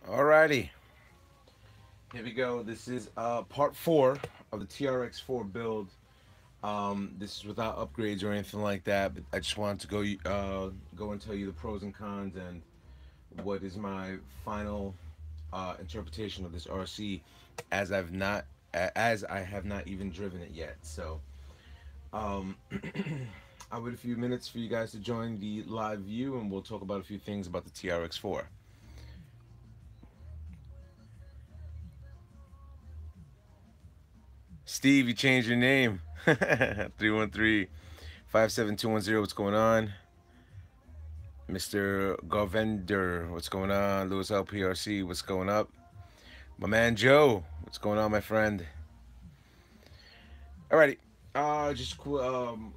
Alrighty, here we go. This is part 4 of the TRX-4 build. This is without upgrades or anything like that, but I just wanted to go and tell you the pros and cons and what is my final interpretation of this RC, as as I have not even driven it yet. So um, I'll wait a few minutes for you guys to join the live view, and we'll talk about a few things about the TRX-4. Steve, you changed your name. 313-57210. What's going on? Mr. Govender, what's going on? Lewis LPRC, what's going up? My man Joe, what's going on, my friend? Alrighty, just cool.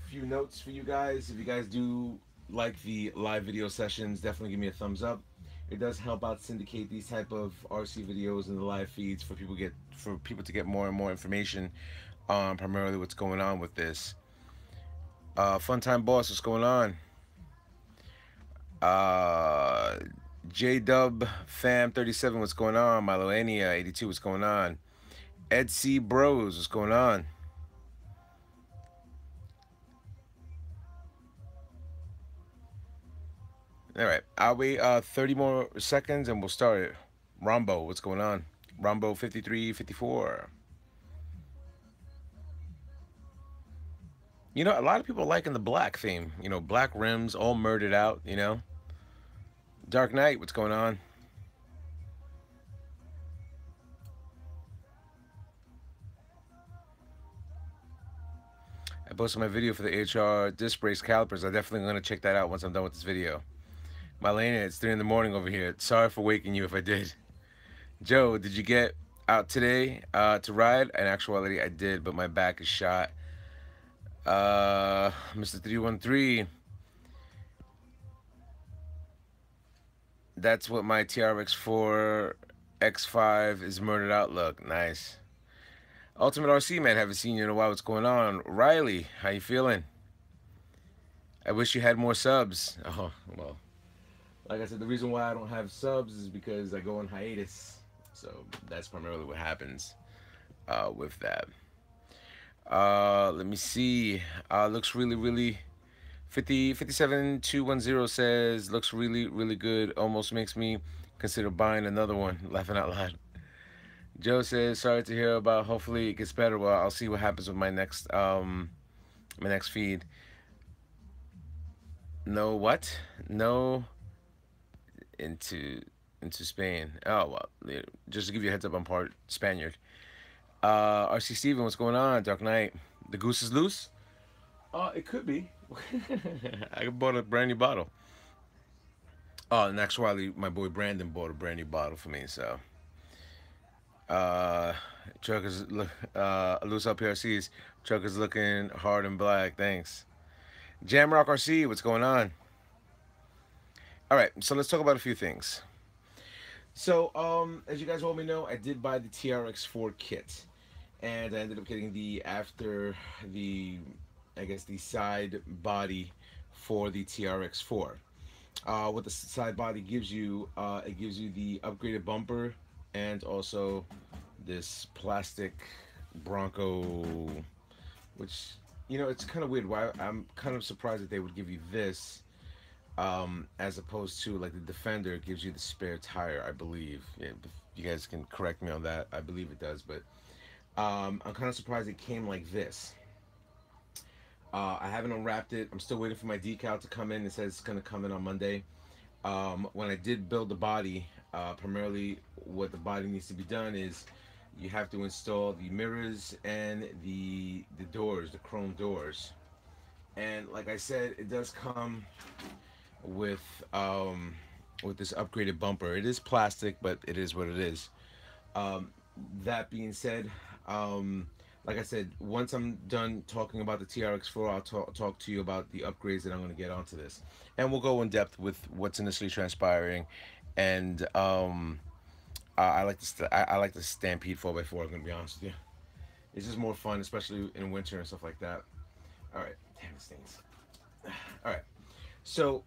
Few notes for you guys. If you guys do like the live video sessions, definitely give me a thumbs up. It does help out syndicate these type of RC videos in the live feeds for people to get more and more information on primarily what's going on with this. Fun time boss, what's going on? Uh, J Dub Fam 37, what's going on? Miloania 82, what's going on? Ed C Bros, what's going on? All right, I'll wait 30 more seconds and we'll start it. Rombo, what's going on? Rombo 5354. You know, a lot of people are liking the black theme. You know, black rims, all murdered out, you know. Dark Knight, what's going on? I posted my video for the HR disc brakes calipers. I'm definitely going to check that out once I'm done with this video. Marlena, it's 3 in the morning over here. Sorry for waking you if I did. Joe, did you get out today to ride? In actuality, I did, but my back is shot. Mr. 313, that's what my TRX-4 X5 is murdered out look. Nice. Ultimate RC man, haven't seen you in a while. What's going on? Riley, how you feeling? I wish you had more subs. Oh, well. Like I said, the reason why I don't have subs is because I go on hiatus. So that's primarily what happens with that. Let me see. Looks really, really. 57210 says looks really, really good. Almost makes me consider buying another one. Laughing out loud. Joe says sorry to hear about. Hopefully it gets better. Well, I'll see what happens with my next feed. No what? No into Spain. Oh well, just to give you a heads up, I'm part Spaniard. RC Steven, what's going on? Dark Knight, the goose is loose. It could be. I bought a brand new bottle. Oh, and actually, my boy Brandon bought a brand new bottle for me. So, uh, truck is loose up PRCs. Truck is looking hard and black. Thanks. Jamrock RC, what's going on? All right, so let's talk about a few things. So, as you guys all may know, I did buy the TRX-4 kit, and I ended up getting the I guess the side body for the TRX-4. What the side body gives you, it gives you the upgraded bumper and also this plastic Bronco, which, you know, it's kind of weird. Why I'm kind of surprised that they would give you this, as opposed to like the Defender gives you the spare tire, I believe. Yeah, you guys can correct me on that. I believe it does, but I'm kind of surprised it came like this. I haven't unwrapped it. I'm still waiting for my decal to come in. It says it's going to come in on Monday. When I did build the body, primarily what the body needs to be done is you have to install the mirrors and the doors, the chrome doors. And like I said, it does come with this upgraded bumper. It is plastic, but it is what it is. Um, that being said, like I said, once I'm done talking about the TRX-4, I'll talk to you about the upgrades that I'm going to get onto this, and we'll go in depth with what's initially transpiring. And I like the Stampede 4x4. I'm going to be honest with you. It's just more fun, especially in winter and stuff like that. All right, damn, this thing's. All right, so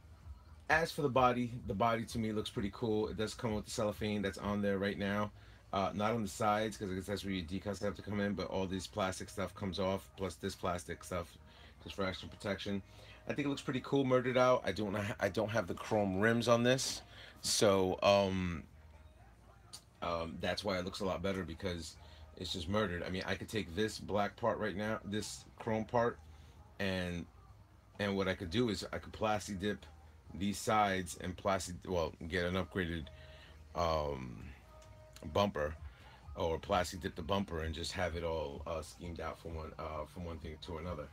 As for the body to me looks pretty cool. It does come with the cellophane that's on there right now. Not on the sides because I guess that's where your decals have to come in, but all this plastic stuff comes off, plus this plastic stuff just for extra protection. I think it looks pretty cool, murdered out. I don't have the chrome rims on this, so that's why it looks a lot better because it's just murdered. I mean, I could take this black part right now, this chrome part, and what I could do is I could plastic dip these sides and plastic, well, get an upgraded um, bumper, or plastic dip the bumper and just have it all schemed out from one thing to another.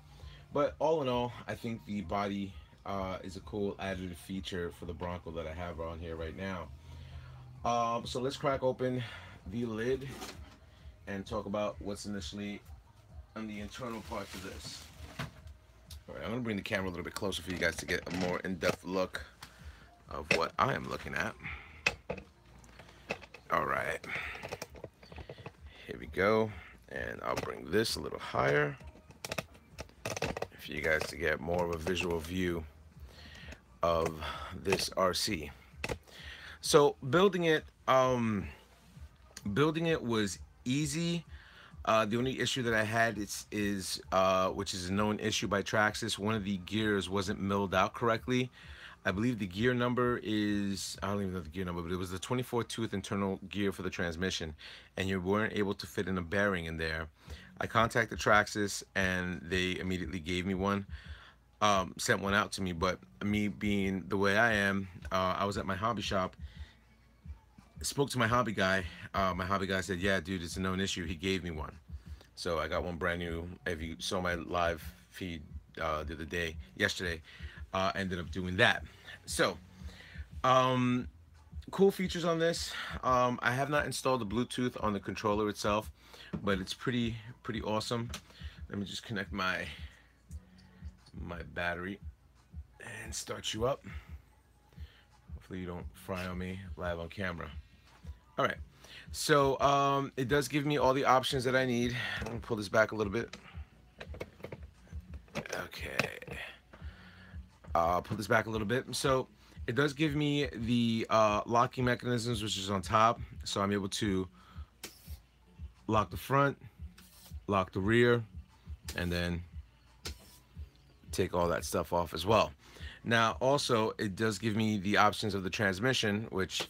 But all in all, I think the body is a cool added feature for the Bronco that I have on here right now. So let's crack open the lid and talk about what's initially on the internal parts of this. All right, I'm gonna bring the camera a little bit closer for you guys to get a more in-depth look of what I am looking at. All right, here we go, and I'll bring this a little higher for you guys to get more of a visual view of this RC. So building it was easy. The only issue that I had is which is a known issue by Traxxas. One of the gears wasn't milled out correctly. I believe the gear number is, I don't even know the gear number, but it was the 24 tooth internal gear for the transmission, and you weren't able to fit in a bearing in there. I contacted Traxxas and they immediately gave me one, sent one out to me. But me being the way I am, I was at my hobby shop, spoke to my hobby guy. My hobby guy said, "Yeah, dude, it's a known issue." He gave me one, so I got one brand new. If you saw my live feed the other day, yesterday, ended up doing that. So, cool features on this. I have not installed the Bluetooth on the controller itself, but it's pretty awesome. Let me just connect my battery and start you up. Hopefully you don't fry on me live on camera. All right, so it does give me all the options that I need. I'm gonna pull this back a little bit. Okay, I'll pull this back a little bit. So it does give me the locking mechanisms, which is on top. So I'm able to lock the front, lock the rear, and then take all that stuff off as well. Now, also, it does give me the options of the transmission, which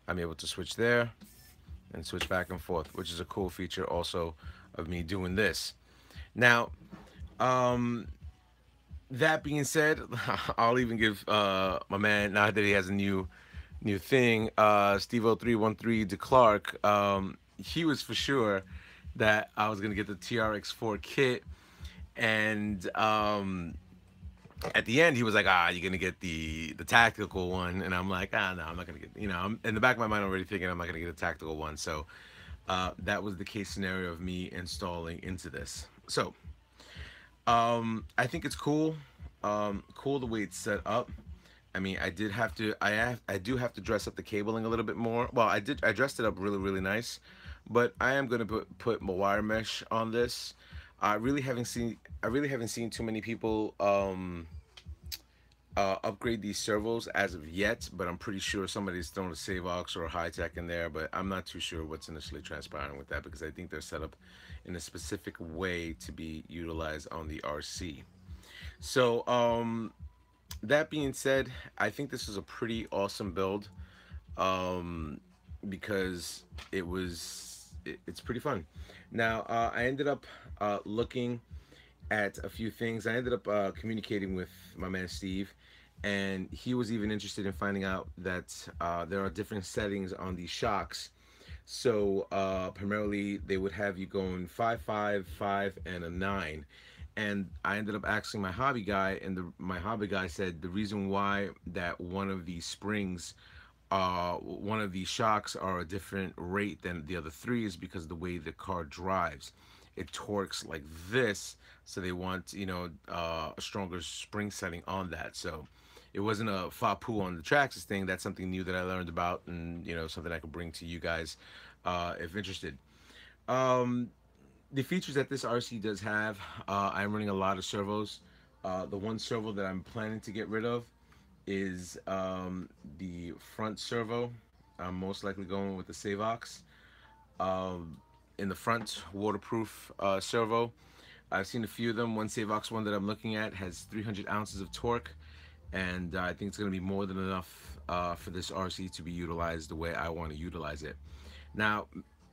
I'm able to switch there and switch back and forth, which is a cool feature also of me doing this. Now, that being said, I'll even give my man, now that he has a new thing, Steve0313 de Clark, he was for sure that I was gonna get the TRX-4 kit, and at the end he was like, you're gonna get the tactical one, and I'm like, no, I'm not gonna get, I'm in the back of my mind already thinking I'm not gonna get a tactical one. So that was the case scenario of me installing into this. So I think it's cool. Cool the way it's set up. I mean, I do have to dress up the cabling a little bit more. Well, I dressed it up really nice, but I am gonna put my wire mesh on this. I really haven't seen too many people upgrade these servos as of yet, but I'm pretty sure somebody's thrown a Savox or a high tech in there, but I'm not too sure what's initially transpiring with that, because I think they're set up in a specific way to be utilized on the RC. So that being said, I think this is a pretty awesome build, because it's pretty fun. Now I ended up looking at a few things. I ended up communicating with my man Steve, and he was even interested in finding out that there are different settings on these shocks. So primarily they would have you going 5, 5, and a 9. And I ended up asking my hobby guy, and my hobby guy said the reason why that one of these springs, one of these shocks are a different rate than the other three is because of the way the car drives. It torques like this, so they want, a stronger spring setting on that. So it wasn't a FAPU on the Traxxas thing. That's something new that I learned about, and something I could bring to you guys if interested. The features that this RC does have, I'm running a lot of servos. The one servo that I'm planning to get rid of is the front servo. I'm most likely going with the Savox. Um, in the front, waterproof servo. I've seen a few of them. One Savox one that I'm looking at has 300 ounces of torque, and I think it's going to be more than enough for this RC to be utilized the way I want to utilize it. Now,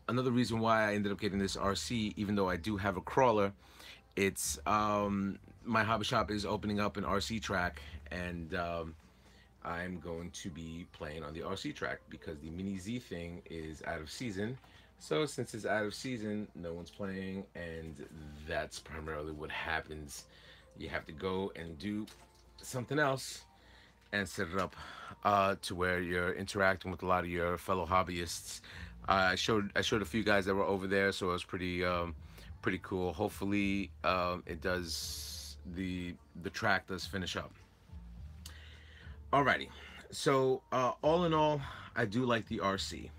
another reason why I ended up getting this RC, even though I do have a crawler, it's my hobby shop is opening up an RC track, and I'm going to be playing on the RC track because the Mini Z thing is out of season. So since it's out of season, no one's playing, and that's primarily what happens. You have to go and do something else and set it up to where you're interacting with a lot of your fellow hobbyists. I showed a few guys that were over there, so it was pretty cool. Hopefully, it does the track does finish up. Alrighty, so all in all, I do like the RC.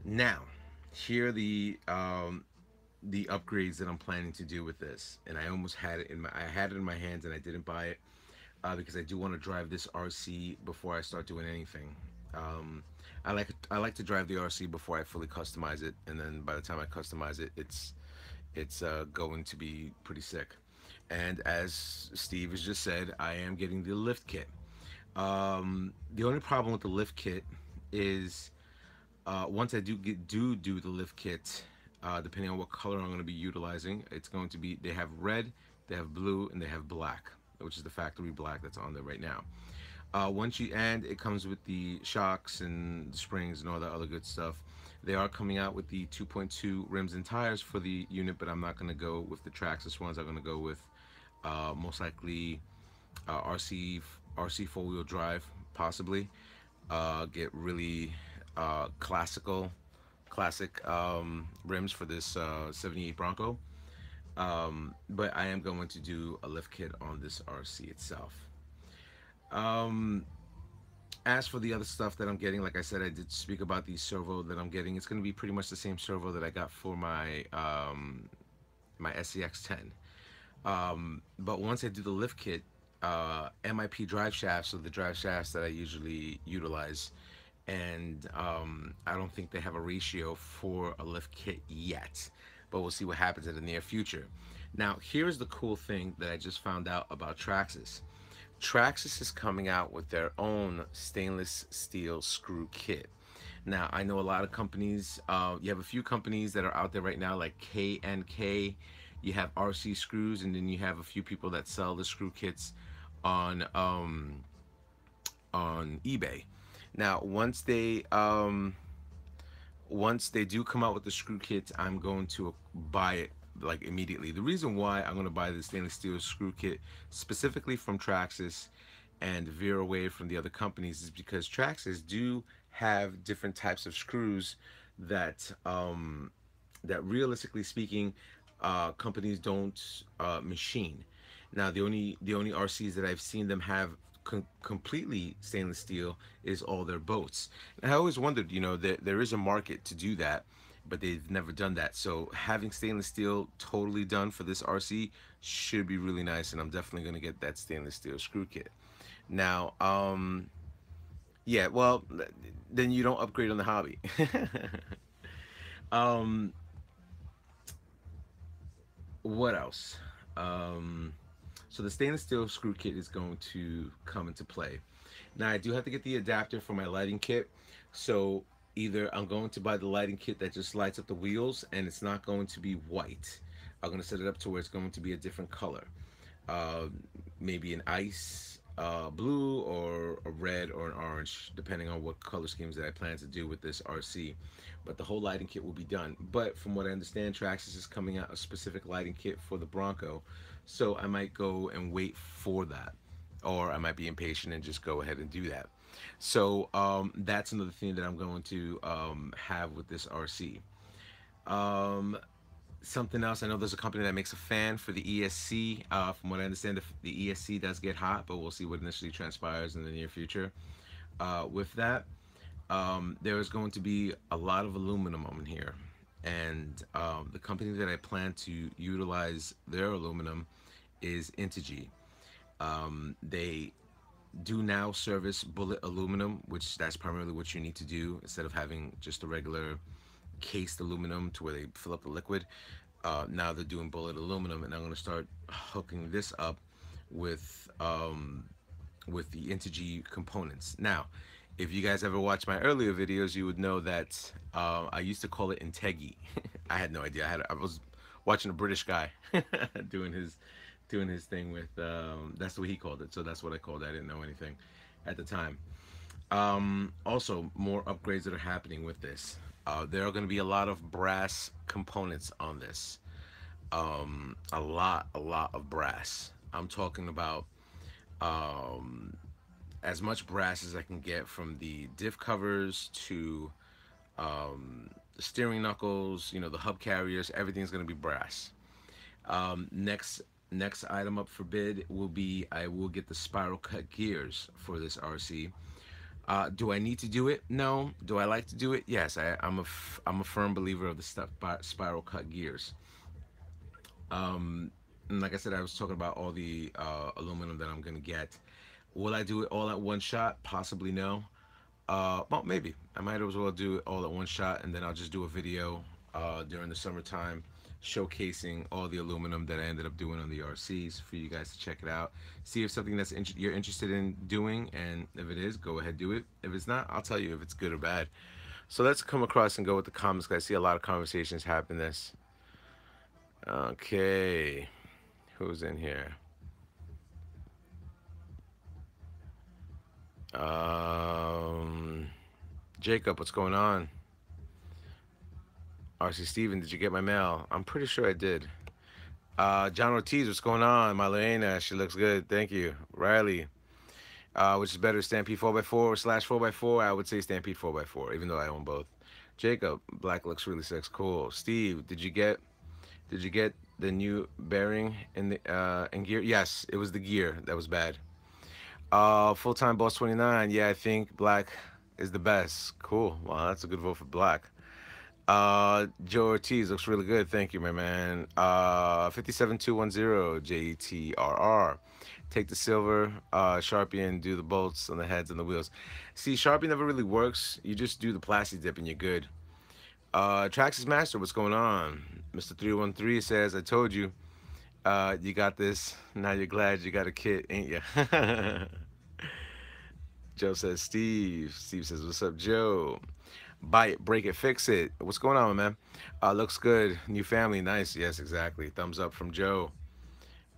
Now, here are the upgrades that I'm planning to do with this, and I almost had it in my I had it in my hands and I didn't buy it because I do want to drive this RC before I start doing anything. Um, I like to drive the RC before I fully customize it, and then by the time I customize it, it's going to be pretty sick. And as Steve has just said, I am getting the lift kit. The only problem with the lift kit is once I do the lift kit, depending on what color I'm going to be utilizing, it's going to be they have red, they have blue, and they have black, which is the factory black that's on there right now. Once you and it comes with the shocks and the springs and all that other good stuff. They are coming out with the 2.2 rims and tires for the unit, but I'm not going to go with the Traxxas ones. I'm going to go with most likely RC four-wheel drive, possibly. Get really classic rims for this 78 Bronco. But I am going to do a lift kit on this RC itself. Um, as for the other stuff that I'm getting, like I said, I did speak about the servo that I'm getting. It's going to be pretty much the same servo that I got for my SCX-10. But once I do the lift kit, MIP drive shafts are the drive shafts that I usually utilize, and I don't think they have a ratio for a lift kit yet, but we'll see what happens in the near future. Now, here's the cool thing that I just found out about Traxxas. Traxxas is coming out with their own stainless steel screw kit. Now, I know a lot of companies, you have a few companies that are out there right now, like K&K. You have RC Screws, and then you have a few people that sell the screw kits on on eBay. Now, once they do come out with the screw kits, I'm going to buy it like immediately. The reason why I'm going to buy the stainless steel screw kit specifically from Traxxas and veer away from the other companies is because Traxxas do have different types of screws that that realistically speaking companies don't machine. Now the only RCs that I've seen them have completely stainless steel is all their boats. And I always wondered, that there is a market to do that, but they've never done that. So having stainless steel totally done for this RC should be really nice, and I'm definitely going to get that stainless steel screw kit. Now, yeah, well, then you don't upgrade on the hobby. um, what else? Um, so the stainless steel screw kit is going to come into play. Now I do have to get the adapter for my lighting kit. So either I'm going to buy the lighting kit that just lights up the wheels and it's not going to be white. I'm going to set it up to where it's going to be a different color. Uh, Maybe an ice blue or a red or an orange, depending on what color schemes that I plan to do with this RC. But the whole lighting kit will be done. But from what I understand, Traxxas is coming out a specific lighting kit for the Bronco, so I might go and wait for that, or I might be impatient and just go ahead and do that. So that's another thing that I'm going to have with this RC. Um, Something else, I know there's a company that makes a fan for the ESC. From what I understand, the ESC does get hot, but we'll see what initially transpires in the near future. With that, there is going to be a lot of aluminum on here, and the company that I plan to utilize their aluminum is Integy. They do now service bullet aluminum, which that's primarily what you need to do instead of having just a regular cased aluminum to where they fill up the liquid. Now they're doing bullet aluminum, and I'm going to start hooking this up with the Integy components. Now, if you guys ever watched my earlier videos, you would know that I used to call it Integi. I had no idea. I was watching a British guy doing his thing with that's what he called it. So that's what I called it. I didn't know anything at the time. Also, more upgrades that are happening with this. There are going to be a lot of brass components on this. A lot of brass. I'm talking about as much brass as I can get, from the diff covers to the steering knuckles, the hub carriers. Everything's going to be brass. Next item up for bid will be, I will get the spiral cut gears for this RC. Do I need to do it? No. Do I like to do it? Yes. I'm a firm believer of the spiral cut gears. And like I said, I was talking about all the aluminum that I'm gonna get. Will I do it all at one shot? Possibly no. Well, maybe. I might as well do it all at one shot, and then I'll just do a video during the summertime showcasing all the aluminum that I ended up doing on the RCs for you guys to check it out. See if something you're interested in doing, and if it is, go ahead, do it. If it's not, I'll tell you if it's good or bad. So let's come across and go with the comments, guys. I see a lot of conversations happen this. Okay. Who's in here? Um, Jacob, what's going on? RC Steven, did you get my mail? I'm pretty sure I did. John Ortiz, what's going on? Malena, she looks good. Thank you. Riley, which is better, Stampede 4x4 slash 4x4? I would say Stampede 4x4, even though I own both. Jacob, black looks really six. Cool. Steve, did you get the new bearing in the in gear? Yes, it was the gear that was bad. Full time boss 29. Yeah, I think black is the best. Cool. Well, that's a good vote for black. Joe Ortiz looks really good. Thank you, my man. 57210 JTRR. Take the silver Sharpie and do the bolts on the heads and the wheels. See, Sharpie never really works. You just do the plastic dip and you're good. Traxxas Master, what's going on? Mr. 313 says, I told you, you got this. Now you're glad you got a kit, ain't ya? Joe says, Steve. Steve says, what's up, Joe? Buy it, break it, fix it. What's going on, man? Looks good. New family, nice. Yes, exactly. Thumbs up from Joe.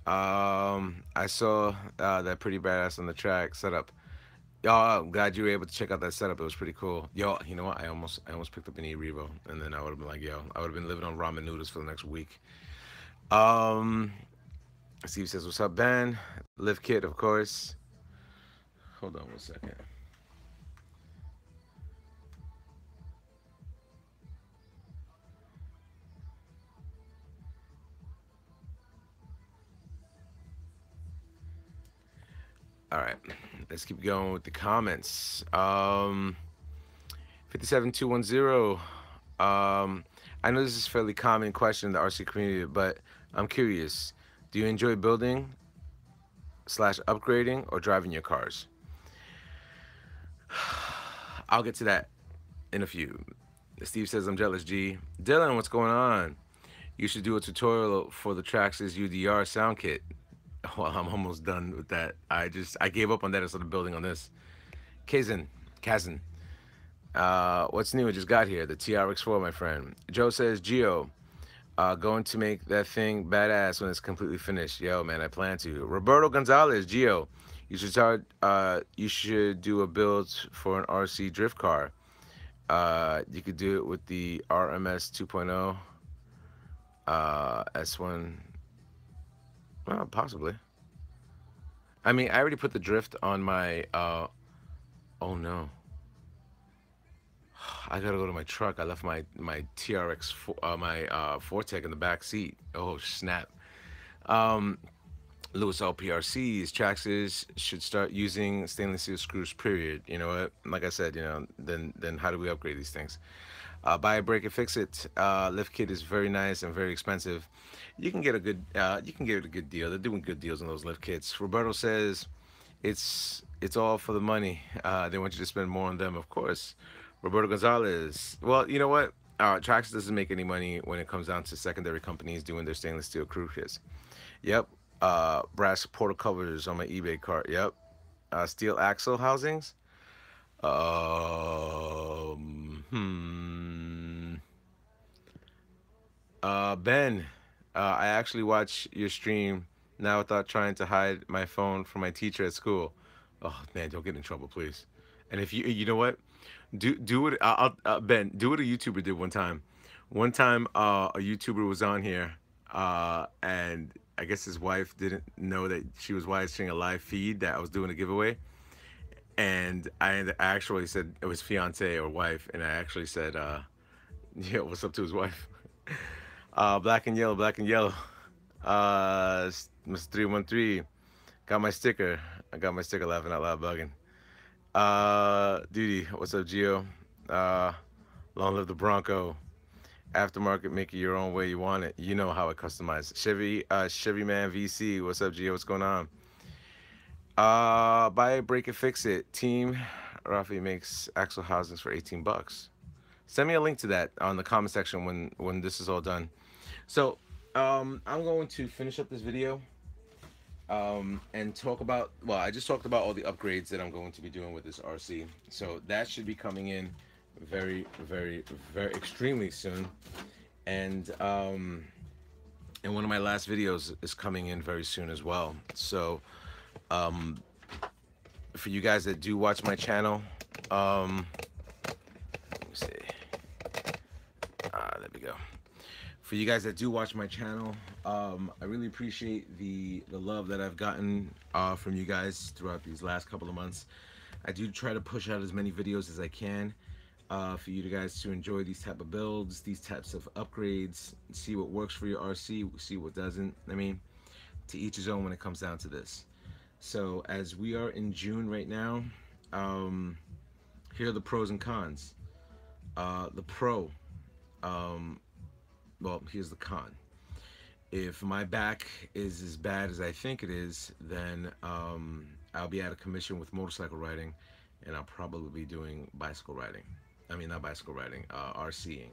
I saw that pretty badass on the track setup. Y'all, I'm glad you were able to check out that setup. It was pretty cool. Yo, you know what? I almost picked up an E-Revo, and then I would have been like, yo, I would have been living on ramen noodles for the next week. Um, Steve says, what's up, Ben? Lift kit, of course. Hold on one second. All right, let's keep going with the comments. 57210. I know this is a fairly common question in the RC community, but I'm curious. Do you enjoy building slash upgrading or driving your cars? I'll get to that in a few. Steve says, I'm jealous, G. Dylan, what's going on? You should do a tutorial for the Traxxas UDR sound kit. Well, I'm almost done with that. I gave up on that and started building on this. Kazin. What's new? It just got here. The TRX-4, my friend. Joe says, Geo, going to make that thing badass when it's completely finished. Yo, man, I plan to. Roberto Gonzalez, Geo, you should start. You should do a build for an RC drift car. You could do it with the RMS 2.0, S1. Well, possibly. I mean, I already put the drift on my. Oh no. I gotta go to my truck. I left my TRX4, my Fortec in the back seat. Oh snap. Um, Lewis LPRCs, Traxxas should start using stainless steel screws. Period. You know what? Like I said, then how do we upgrade these things? Buy it, break it, fix it. Lift kit is very nice and very expensive. You can get a good deal. They're doing good deals on those lift kits. Roberto says it's It's all for the money. They want you to spend more on them, of course. Roberto Gonzalez. Well, you know what? Traxxas doesn't make any money when it comes down to secondary companies doing their stainless steel crew kits. Yep. Brass portal covers on my eBay cart. Yep. Steel axle housings. Hmm. Ben, I actually watch your stream now without trying to hide my phone from my teacher at school. Oh man, don't get in trouble, please. And if you know what, do what Ben, do what a YouTuber did one time. One time, a YouTuber was on here, and I guess his wife didn't know that she was watching a live feed that I was doing a giveaway, and I actually said it was fiance or wife, and I actually said, yeah, what's up to his wife? Black and yellow, black and yellow. Mr. 313. Got my sticker. I got my sticker laughing out loud bugging. Duty, what's up, Gio? Uh, long live the Bronco. Aftermarket, make it your own way you want it. You know how it customized. Chevy Man VC, what's up, Gio? What's going on? Buy it, break it, fix it. Team Rafi makes axle housings for 18 bucks. Send me a link to that on the comment section when this is all done. So, I'm going to finish up this video and talk about. Well, I just talked about all the upgrades that I'm going to be doing with this RC. So that should be coming in very, very, very extremely soon. And and one of my last videos is coming in very soon as well. So, for you guys that do watch my channel, let me see. There we go. For you guys that do watch my channel, I really appreciate the love that I've gotten from you guys throughout these last couple of months. I do try to push out as many videos as I can for you guys to enjoy these type of builds, these types of upgrades, see what works for your RC, see what doesn't. I mean, to each his own when it comes down to this. So as we are in June right now, here are the pros and cons. The pro, well, here's the con. If my back is as bad as I think it is, then I'll be out of commission with motorcycle riding, and I'll probably be doing bicycle riding. I mean, not bicycle riding, RCing,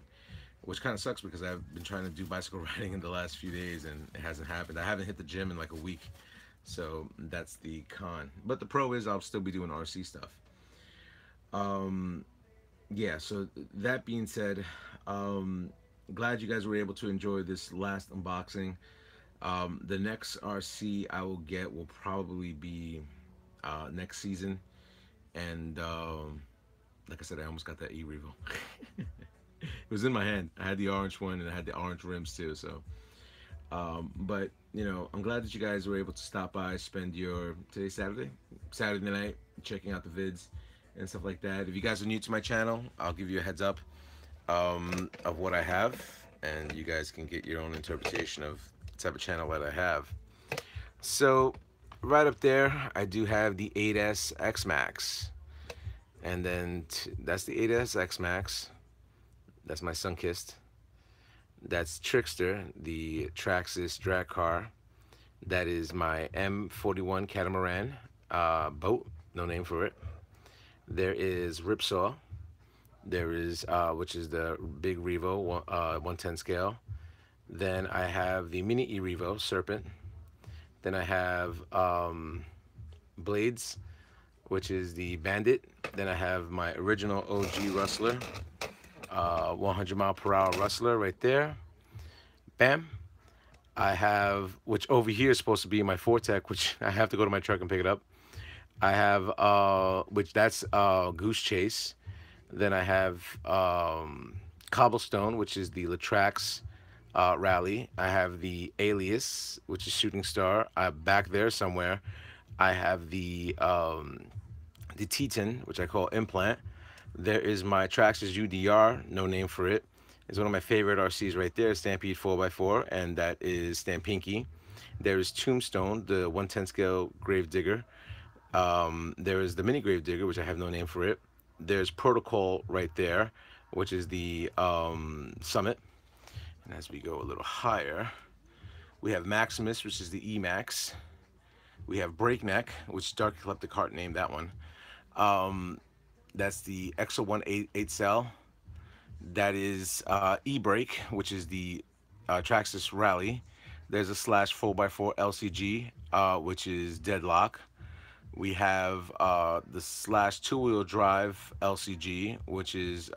which kind of sucks because I've been trying to do bicycle riding in the last few days and it hasn't happened. I haven't hit the gym in like a week, so that's the con. But the pro is I'll still be doing RC stuff. Yeah, so that being said, glad you guys were able to enjoy this last unboxing. The next RC I will get will probably be next season. And like I said, I almost got that E-Revo. It was in my hand. I had the orange one and I had the orange rims too. So, but you know, I'm glad that you guys were able to stop by, spend your today's Saturday night, checking out the vids and stuff like that. If you guys are new to my channel, I'll give you a heads up of what I have, and you guys can get your own interpretation of the type of channel that I have. So right up there, I do have the 8S X Max, and then that's the 8S X Max. That's my Sunkist. That's Trickster, the Traxxas drag car. That is my M41 catamaran boat, no name for it. There is Ripsaw. There is, which is the big Revo, 110 scale. Then I have the mini E-Revo, Serpent. Then I have Blades, which is the Bandit. Then I have my original OG Rustler, 100 mile per hour Rustler right there. Bam. I have, which over here is supposed to be my Fortec, which I have to go to my truck and pick it up. I have, which that's Goose Chase. Then I have Cobblestone, which is the Traxxas Rally. I have the Alias, which is Shooting Star. Back there somewhere, I have the Teton, which I call Implant. There is my Traxxas UDR, no name for it. It's one of my favorite RCs right there, Stampede 4x4, and that is Stampinky. There is Tombstone, the 110 scale Grave Digger. There is the Mini Grave Digger, which I have no name for it. There's Protocol right there, which is the Summit. And as we go a little higher, we have Maximus, which is the E-Max. We have Breakneck, which Dark Ecliptic Heart named that one. Um, that's the EXO 188 cell. That is E-Brake, which is the Traxxas Rally. There's a slash 4x4 LCG, which is Deadlock. We have the slash two-wheel drive LCG, which is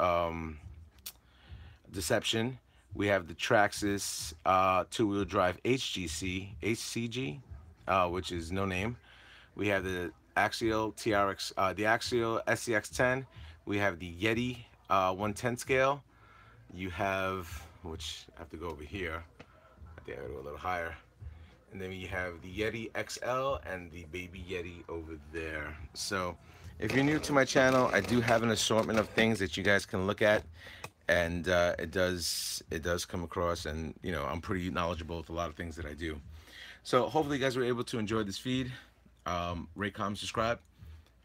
Deception. We have the Traxxas two-wheel drive HCG, which is no name. We have the Axial TRX, the Axial SCX10. We have the Yeti 110 scale. You have, which I have to go over here. I think I gotta go a little higher. And then you have the Yeti XL and the Baby Yeti over there. So if you're new to my channel, I do have an assortment of things that you guys can look at, and it does come across, and I'm pretty knowledgeable with a lot of things that I do. So hopefully you guys were able to enjoy this feed. Rate, comment, subscribe,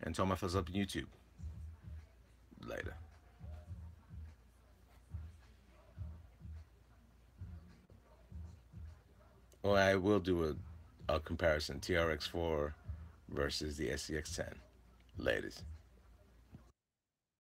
and tell my fellas up on YouTube. Later. Well, I will do a comparison TRX-4 versus the SCX10. Latest.